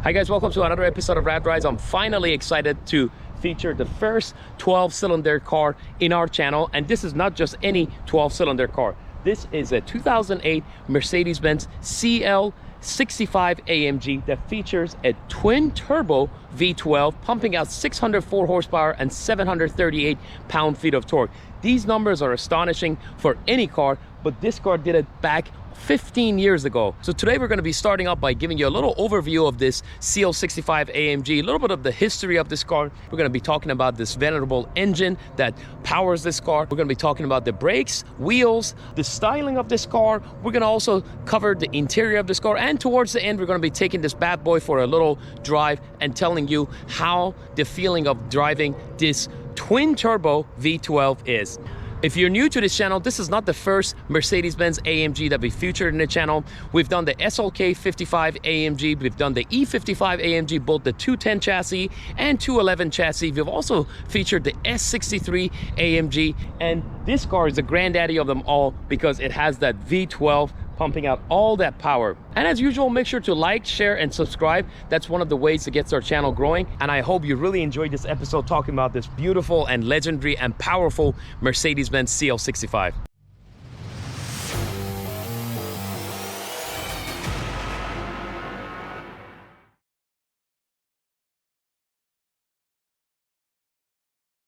Hi guys, welcome to another episode of Rad Rides. I'm finally excited to feature the first 12-cylinder car in our channel, and this is not just any 12-cylinder car. This is a 2008 Mercedes Benz CL65 AMG that features a twin-turbo V12 pumping out 604 horsepower and 738 pound-feet of torque. These numbers are astonishing for any car, but this car did it back 15 years ago. So today we're going to be starting off by giving you a little overview of this CL65 AMG, a little bit of the history of this car. We're going to be talking about this venerable engine that powers this car. We're going to be talking about the brakes, wheels, the styling of this car. We're going to also cover the interior of this car, and towards the end we're going to be taking this bad boy for a little drive and telling you how the feeling of driving this twin turbo V12 is. If you're new to this channel, this is not the first Mercedes Benz AMG that we featured in the channel. We've done the SLK55 AMG, we've done the E55 AMG, both the 210 chassis and 211 chassis. We've also featured the S63 AMG, and this car is the granddaddy of them all because it has that V12 pumping out all that power. And as usual, make sure to like, share, and subscribe. That's one of the ways to get our channel growing. And I hope you really enjoyed this episode talking about this beautiful and legendary and powerful Mercedes Benz CL65.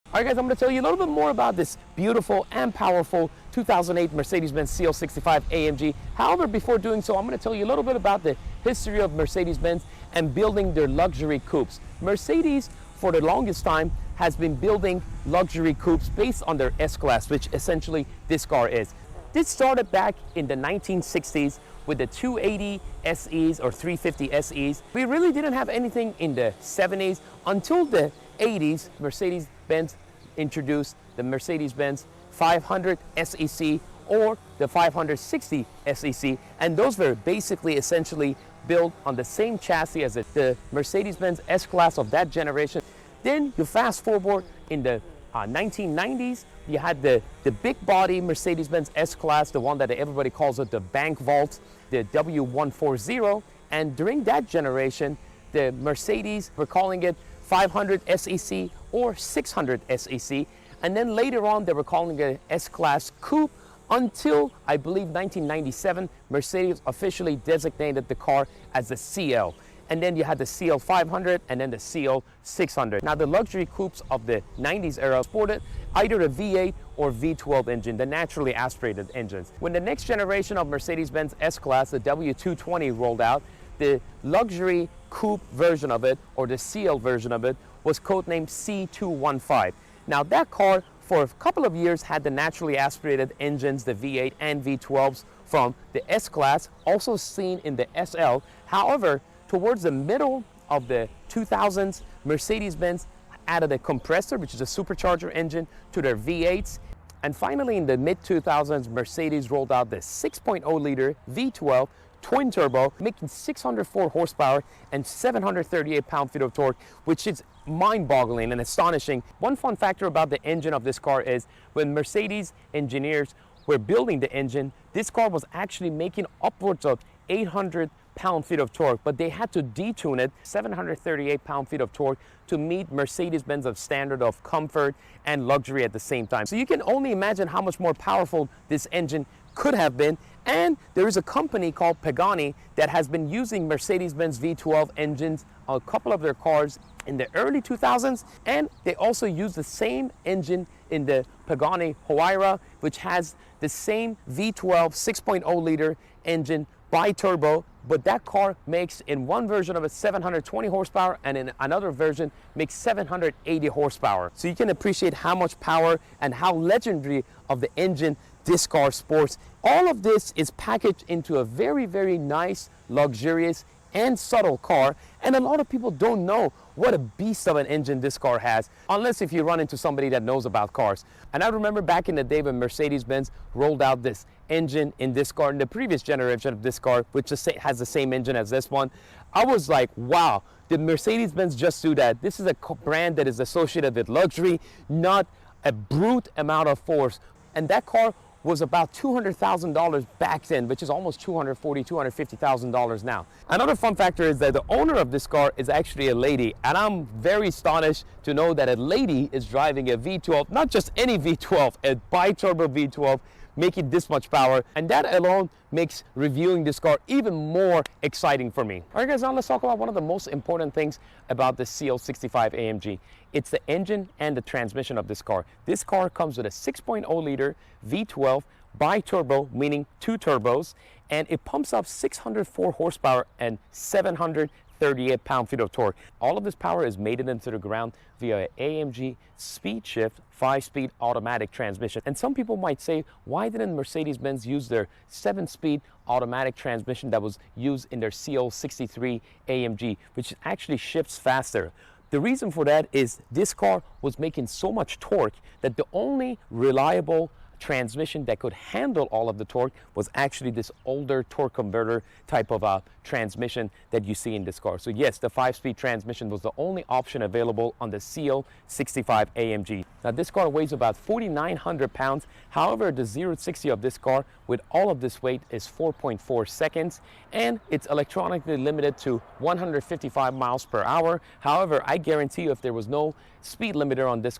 All right guys, I'm going to tell you a little bit more about this beautiful and powerful 2008 Mercedes-Benz CL65 AMG. However, before doing so, I'm going to tell you a little bit about the history of Mercedes-Benz and building their luxury coupes. Mercedes, for the longest time, has been building luxury coupes based on their S-Class, which essentially this car is. This started back in the 1960s with the 280 SEs or 350 SEs. We really didn't have anything in the 70s until the 80s. Mercedes-Benz introduced the Mercedes-Benz 500 SEC or the 560 SEC, and those were basically essentially built on the same chassis as the Mercedes-Benz S-Class of that generation. Then you fast forward in the 1990s, you had the big body Mercedes-Benz S-Class, the one that everybody calls it the bank vault, the W140, and during that generation, the Mercedes were calling it 500 SEC or 600 SEC, and then later on they were calling it S-Class Coupe until I believe 1997 Mercedes officially designated the car as the CL. And then you had the CL500 and then the CL600. Now the luxury coupes of the 90s era sported either a V8 or V12 engine, the naturally aspirated engines. When the next generation of Mercedes-Benz S-Class, the W220, rolled out, the luxury coupe version of it, or the CL version of it, was codenamed C215. Now that car for a couple of years had the naturally aspirated engines, the V8 and V12s from the S-Class, also seen in the SL. However, towards the middle of the 2000s, Mercedes-Benz added a compressor, which is a supercharger engine, to their V8s. And finally, in the mid-2000s, Mercedes rolled out the 6.0 liter V12 twin turbo, making 604 horsepower and 738 pound-feet of torque, which is mind-boggling and astonishing. One fun factor about the engine of this car is when Mercedes engineers were building the engine, this car was actually making upwards of 800 pound-feet of torque, but they had to detune it 738 pound-feet of torque to meet Mercedes-Benz's standard of comfort and luxury at the same time. So you can only imagine how much more powerful this engine could have been. And there is a company called Pagani that has been using Mercedes-Benz V12 engines on a couple of their cars in the early 2000s, and they also use the same engine in the Pagani Huayra, which has the same V12 6.0 liter engine bi-turbo, but that car makes, in one version of it, 720 horsepower, and in another version makes 780 horsepower. So you can appreciate how much power and how legendary of the engine this car sports. All of this is packaged into a very, very nice, luxurious, and subtle car, and a lot of people don't know what a beast of an engine this car has, unless if you run into somebody that knows about cars. And I remember back in the day when Mercedes-Benz rolled out this engine in this car, in the previous generation of this car, which has the same engine as this one, I was like, wow, did Mercedes-Benz just do that? This is a brand that is associated with luxury, not a brute amount of force. And that car was about $200,000 back then, which is almost $240,000, $250,000 now. Another fun factor is that the owner of this car is actually a lady, and I'm very astonished to know that a lady is driving a V12, not just any V12, a bi-turbo V12, making this much power, and that alone makes reviewing this car even more exciting for me. All right guys, now let's talk about one of the most important things about the CL65 AMG. It's the engine and the transmission of this car. This car comes with a 6.0 liter V12 bi-turbo, meaning 2 turbos, and it pumps up 604 horsepower and 738 pound-feet of torque. All of this power is mated into the ground via an AMG speed shift 5-speed automatic transmission. And some people might say, why didn't Mercedes Benz use their 7-speed automatic transmission that was used in their CL63 AMG, which actually shifts faster? The reason for that is this car was making so much torque that the only reliable transmission that could handle all of the torque was actually this older torque converter type of transmission that you see in this car. So yes, the 5-speed transmission was the only option available on the CL65 AMG. Now this car weighs about 4,900 pounds. However, the 0-60 of this car with all of this weight is 4.4 seconds, and it's electronically limited to 155 miles per hour. However, I guarantee you if there was no speed limiter on this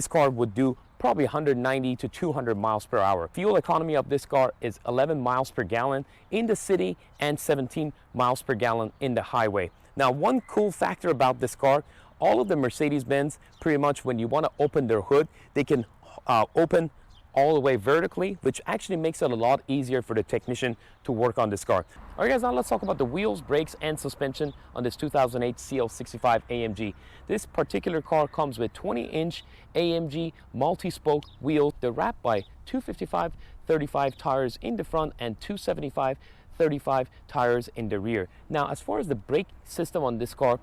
car would do probably 190 to 200 miles per hour. Fuel economy of this car is 11 miles per gallon in the city and 17 miles per gallon in the highway. Now, one cool factor about this car, all of the Mercedes Benz, pretty much when you want to open their hood, they can open all the way vertically, which actually makes it a lot easier for the technician to work on this car. All right guys, now let's talk about the wheels, brakes, and suspension on this 2008 CL65 AMG. This particular car comes with 20-inch AMG multi-spoke wheels. They're wrapped by 255/35 tires in the front and 275/35 tires in the rear. Now, as far as the brake system on this car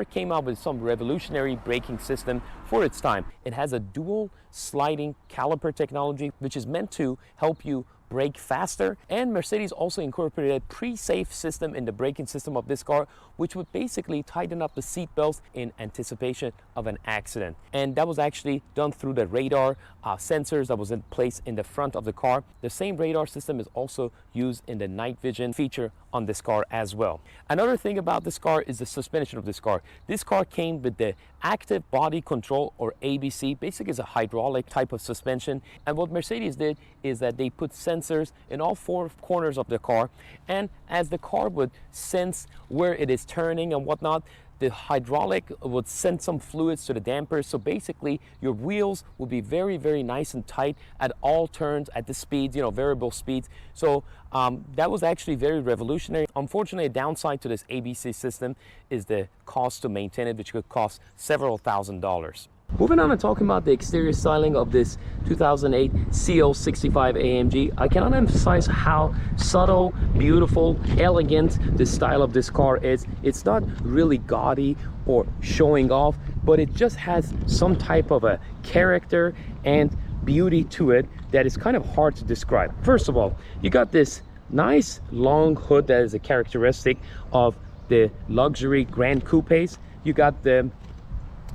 came out with some revolutionary braking system for its time. It has a dual sliding caliper technology, which is meant to help you brake faster, and Mercedes also incorporated a pre-safe system in the braking system of this car, which would basically tighten up the seat belts in anticipation of an accident. And that was actually done through the radar sensors that was in place in the front of the car. The same radar system is also used in the night vision feature on this car as well. Another thing about this car is the suspension of this car. This car came with the active body control, or ABC. Basically, it's a hydraulic type of suspension. And what Mercedes did is that they put sensors in all 4 corners of the car, and as the car would sense where it is turning and whatnot, the hydraulic would send some fluids to the dampers. So basically your wheels would be very, very nice and tight at all turns at the speeds, variable speeds. So that was actually very revolutionary. Unfortunately, a downside to this ABC system is the cost to maintain it, which could cost several $1,000s. Moving on and talking about the exterior styling of this 2008 CL65 AMG, I cannot emphasize how subtle, beautiful, elegant the style of this car is. It's not really gaudy or showing off, but it just has some type of a character and beauty to it that is kind of hard to describe. First of all, you got this nice long hood that is a characteristic of the luxury Grand Coupes. You got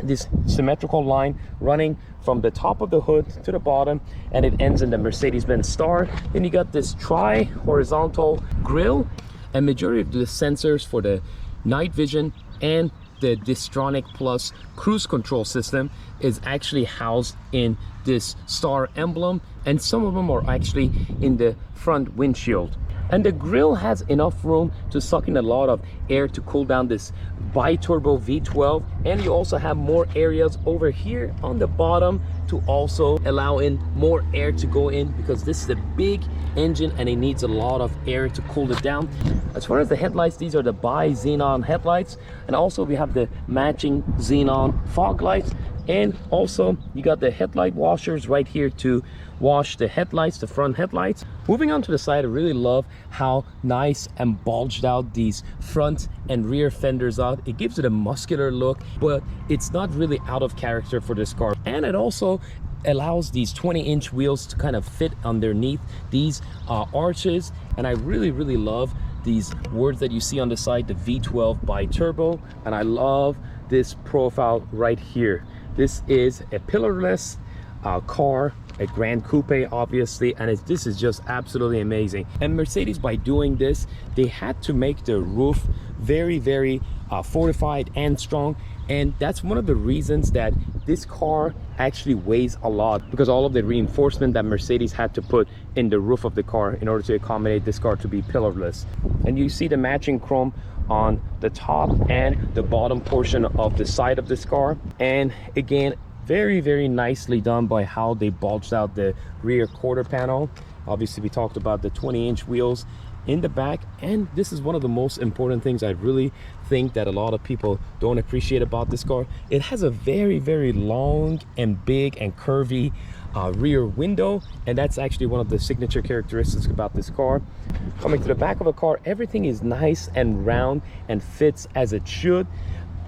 this symmetrical line running from the top of the hood to the bottom, and it ends in the Mercedes Benz star. Then you got this tri-horizontal grille, and majority of the sensors for the night vision and the Distronic Plus cruise control system is actually housed in this star emblem, and some of them are actually in the front windshield. And the grille has enough room to suck in a lot of air to cool down this bi-turbo V12, and you also have more areas over here on the bottom to also allow in more air to go in, because this is a big engine and it needs a lot of air to cool it down. As far as the headlights, these are the bi-xenon headlights, and also we have the matching xenon fog lights, and also you got the headlight washers right here to wash the headlights, the front headlights. Moving on to the side, I really love how nice and bulged out these front and rear fenders are. It gives it a muscular look, but it's not really out of character for this car. And it also allows these 20-inch wheels to kind of fit underneath these arches. And I really, really love these words that you see on the side, the V12 bi-turbo, and I love this profile right here. This is a pillarless car a Grand Coupe, obviously, and this is just absolutely amazing. And Mercedes, by doing this, they had to make the roof very fortified and strong, and that's one of the reasons that this car actually weighs a lot, because all of the reinforcement that Mercedes had to put in the roof of the car in order to accommodate this car to be pillarless. And you see the matching chrome on the top and the bottom portion of the side of this car, and again, very nicely done by how they bulged out the rear quarter panel. Obviously, we talked about the 20-inch wheels in the back, and this is one of the most important things I really think that a lot of people don't appreciate about this car. It has a very long and big and curvy rear window, and that's actually one of the signature characteristics about this car. Coming to the back of the car, everything is nice and round and fits as it should.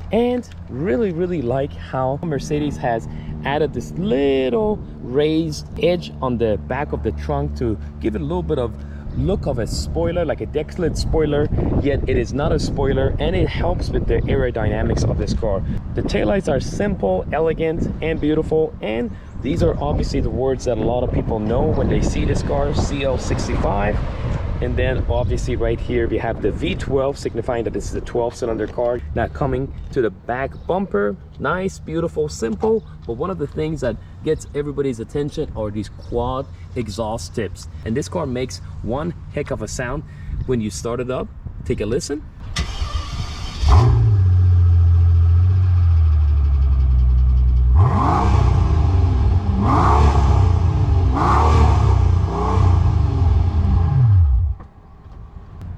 And really like how Mercedes has added this little raised edge on the back of the trunk to give it a little bit of look of a spoiler, like a deck lid spoiler, yet it is not a spoiler, and it helps with the aerodynamics of this car. The taillights are simple, elegant, and beautiful, and these are obviously the words that a lot of people know when they see this car, CL65. And then obviously right here we have the V12, signifying that this is a 12-cylinder car. Now coming to the back bumper, nice, beautiful, simple, but one of the things that gets everybody's attention are these quad exhaust tips. And this car makes one heck of a sound when you start it up. Take a listen.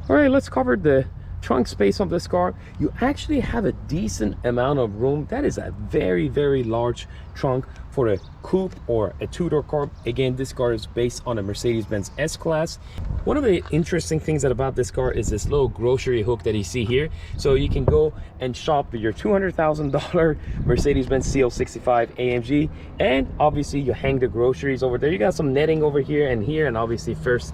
All right, let's cover the trunk space of this car. You actually have a decent amount of room. That is a very large trunk for a coupe or a two-door car. Again, this car is based on a Mercedes Benz S-Class. One of the interesting things about this car is this little grocery hook that you see here. So you can go and shop with your $200,000 Mercedes Benz CL65 AMG, and obviously you hang the groceries over there. You got some netting over here, and obviously first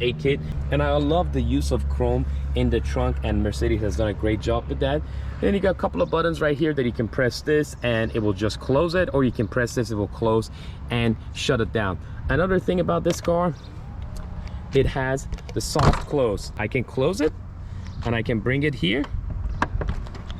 aid kit. And I love the use of chrome in the trunk, and Mercedes has done a great job with that. Then you got a couple of buttons right here that you can press this and it will just close it, or you can press this, it will close and shut it down. Another thing about this car, it has the soft close. I can close it and I can bring it here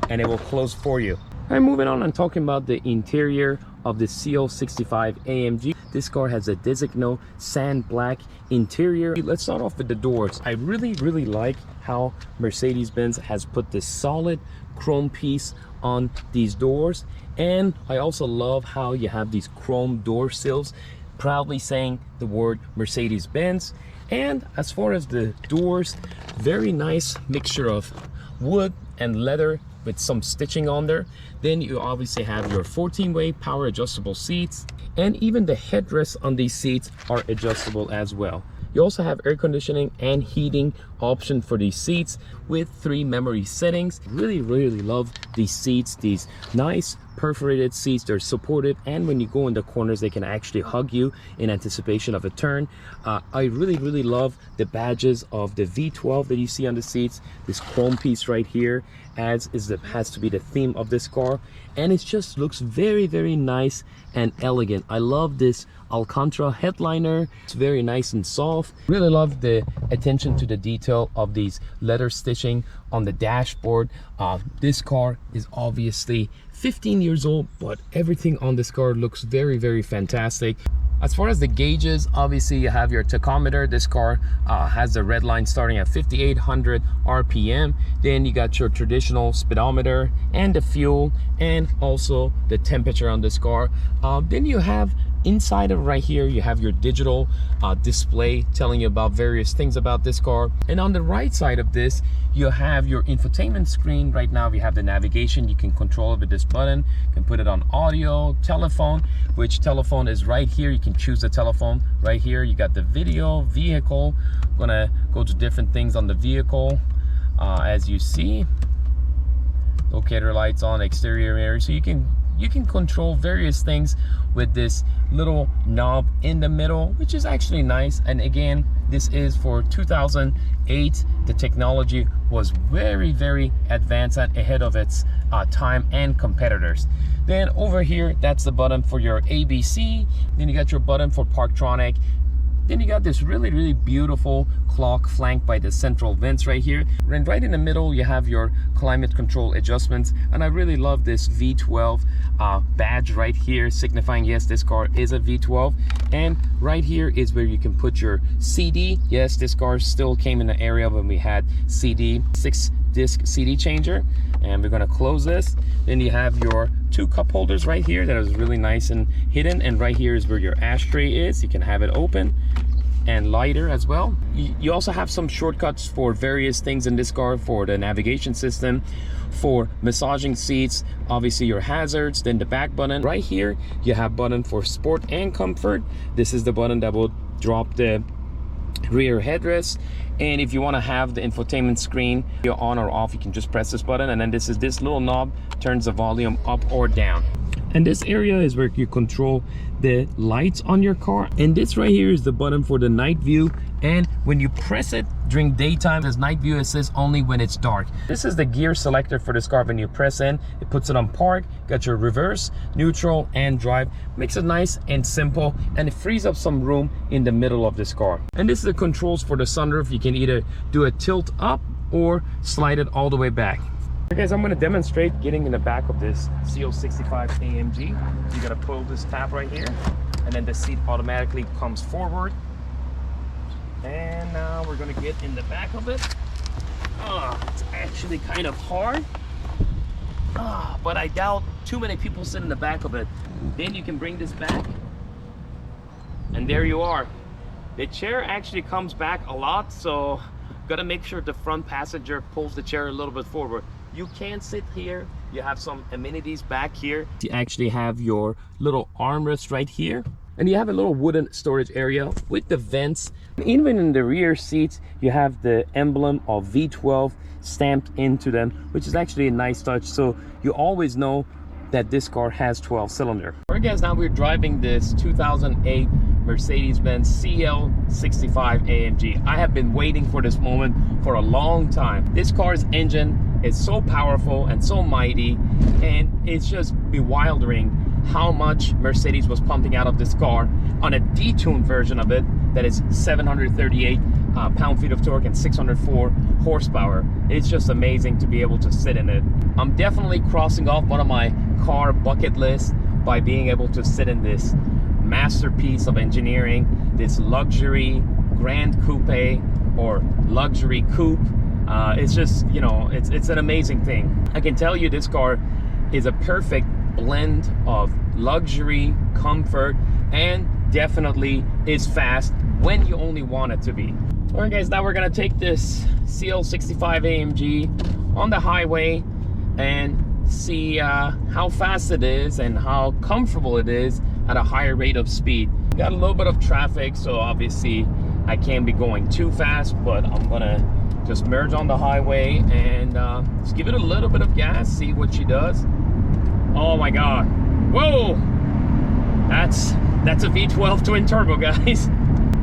and it will close for you. I'm moving on and talking about the interior of the CL65 AMG. This car has a Designo sand black interior. Let's start off with the doors. I really like how Mercedes-Benz has put this solid chrome piece on these doors, and I also love how you have these chrome door sills proudly saying the word Mercedes-Benz. And as far as the doors, very nice mixture of wood and leather with some stitching on there. Then you obviously have your 14-way power adjustable seats, and even the headrests on these seats are adjustable as well. You also have air conditioning and heating option for these seats with 3 memory settings. Really love these seats, these nice perforated seats. They're supportive, and when you go in the corners they can actually hug you in anticipation of a turn. I really love the badges of the V12 that you see on the seats. This chrome piece right here has to be the theme of this car, and it just looks very nice and elegant. I love this Alcantara headliner. It's very nice and soft. Really love the attention to the detail of these leather stitching on the dashboard. This car is obviously 15 years old, but everything on this car looks very fantastic. As far as the gauges, obviously you have your tachometer. This car has the red line starting at 5,800 RPM. Then you got your traditional speedometer and the fuel, and also the temperature on this car. Then you have inside of right here, you have your digital display telling you about various things about this car. And on the right side of this, you have your infotainment screen. Right now we have the navigation. You can control it with this button. You can put it on audio, telephone, which telephone is right here. You can choose the telephone right here. You got the video, vehicle. I'm gonna go to different things on the vehicle. As you see, locator lights on, exterior mirror. So you can control various things with this little knob in the middle, which is actually nice. And again, this is for 2008. The technology was very advanced and ahead of its time and competitors. Then over here, that's the button for your ABC. Then you got your button for Parktronic. Then you got this really beautiful clock flanked by the central vents right here. And right in the middle, you have your climate control adjustments. And I really love this V12 badge right here, signifying, yes, this car is a V12. And right here is where you can put your CD. Yes, this car still came in the area when we had CD, 6-disc CD changer. And we're gonna close this. Then you have your 2 cup holders right here that is really nice and hidden. And right here is where your ashtray is. You can have it open and lighter as well. You also have some shortcuts for various things in this car, for the navigation system, for massaging seats, obviously your hazards. Then the back button right here, you have button for sport and comfort. This is the button that will drop the rear headrest. And if you want to have the infotainment screen you're on or off, you can just press this button, and then this little knob turns the volume up or down. And this area is where you control the lights on your car. And this right here is the button for the night view. And when you press it during daytime, this night view assist only when it's dark. This is the gear selector for this car. When you press in, it puts it on park, got your reverse, neutral, and drive. Makes it nice and simple, and it frees up some room in the middle of this car. And this is the controls for the sunroof. You can either do a tilt up or slide it all the way back. Okay, guys, I'm going to demonstrate getting in the back of this CL65 AMG. You got to pull this tab right here, and then the seat automatically comes forward. And now we're going to get in the back of it. It's actually kind of hard, but I doubt too many people sit in the back of it. Then you can bring this back, and there you are. The chair actually comes back a lot, so got to make sure the front passenger pulls the chair a little bit forward. You can sit here. You have some amenities back here. You actually have your little armrest right here, and you have a little wooden storage area with the vents. Even in the rear seats, you have the emblem of V12 stamped into them, which is actually a nice touch, so you always know that this car has 12-cylinder. All right, guys, now we're driving this 2008 Mercedes Benz CL65 AMG. I have been waiting for this moment for a long time. This car's engine is so powerful and so mighty, and it's just bewildering how much Mercedes was pumping out of this car on a detuned version of it that is 738 pound-feet of torque and 604 horsepower. It's just amazing to be able to sit in it. I'm definitely crossing off one of my car bucket lists by being able to sit in this masterpiece of engineering, this luxury Grand Coupe or luxury coupe. It's just, you know, it's an amazing thing. I can tell you this car is a perfect blend of luxury, comfort, and definitely is fast when you only want it to be. All right, guys, now we're gonna take this CL65 AMG on the highway and see how fast it is and how comfortable it is at a higher rate of speed. Got a little bit of traffic, so obviously I can't be going too fast, but I'm gonna just merge on the highway and just give it a little bit of gas, see what she does. Oh my God, whoa, that's a V12 twin turbo, guys.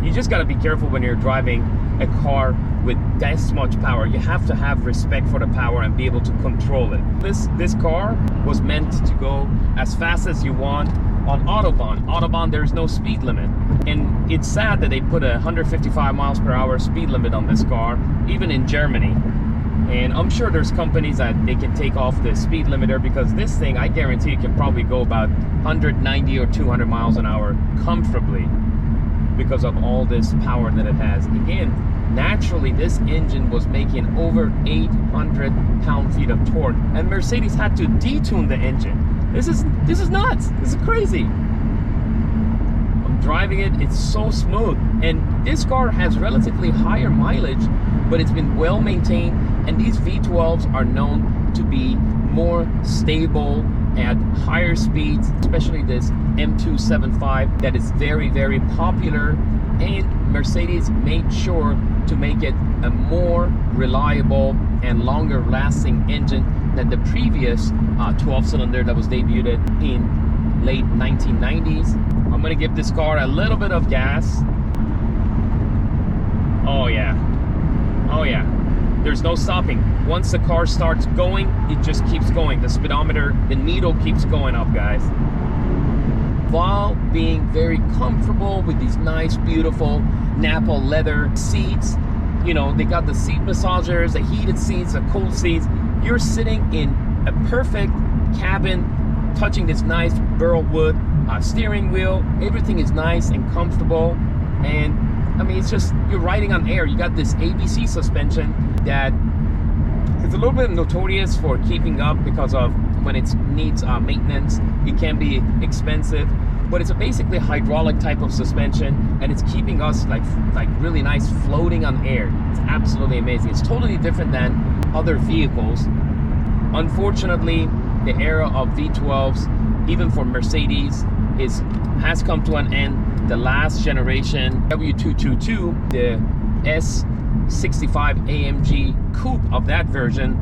You just got to be careful when you're driving a car with this much power. You have to have respect for the power and be able to control it. This car was meant to go as fast as you want on Autobahn. Autobahn, there's no speed limit. And it's sad that they put a 155 miles per hour speed limit on this car, even in Germany. And I'm sure there's companies that they can take off the speed limiter, because this thing, I guarantee you, can probably go about 190 or 200 miles an hour comfortably because of all this power that it has. Again, naturally, this engine was making over 800 pound-feet of torque, and Mercedes had to detune the engine. This is nuts. This is crazy. I'm driving it, it's so smooth. And this car has relatively higher mileage, but it's been well maintained, and these V12s are known to be more stable at higher speeds, especially this M275 that is very, very popular. And Mercedes made sure to make it a more reliable and longer lasting engine than the previous 12-cylinder that was debuted in late 1990s. I'm gonna give this car a little bit of gas. Oh yeah, oh yeah. there's no stopping. Once the car starts going, it just keeps going. The speedometer, the needle keeps going up, guys. While being very comfortable with these nice, beautiful Napa leather seats. You know, they got the seat massagers, the heated seats, the cool seats. You're sitting in a perfect cabin, touching this nice burl wood steering wheel. Everything is nice and comfortable, and I mean, it's just, you're riding on air. You got this ABC suspension that is a little bit notorious for keeping up because of when it needs maintenance. It can be expensive, but it's a basically hydraulic type of suspension, and it's keeping us like really nice floating on air. It's absolutely amazing. It's totally different than other vehicles. Unfortunately, the era of V12s, even for Mercedes, has come to an end. The last generation W222, the S65 AMG Coupe of that version,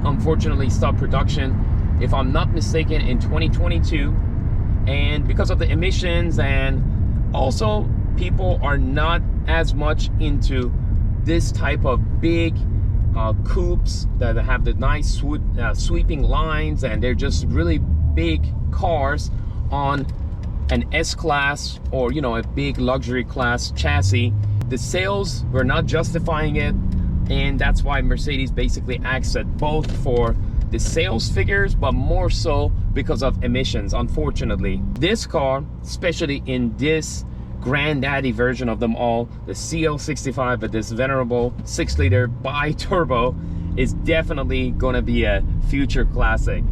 unfortunately stopped production, if I'm not mistaken, in 2022. And because of the emissions, and also people are not as much into this type of big coupes that have the nice sweeping lines, and they're just really big cars on an S-Class or, you know, a big luxury class chassis. The sales were not justifying it, and that's why Mercedes basically axed it, both for the sales figures, but more so because of emissions, unfortunately. This car, especially in this granddaddy version of them all, the CL65, but this venerable 6-liter bi-turbo, is definitely gonna be a future classic.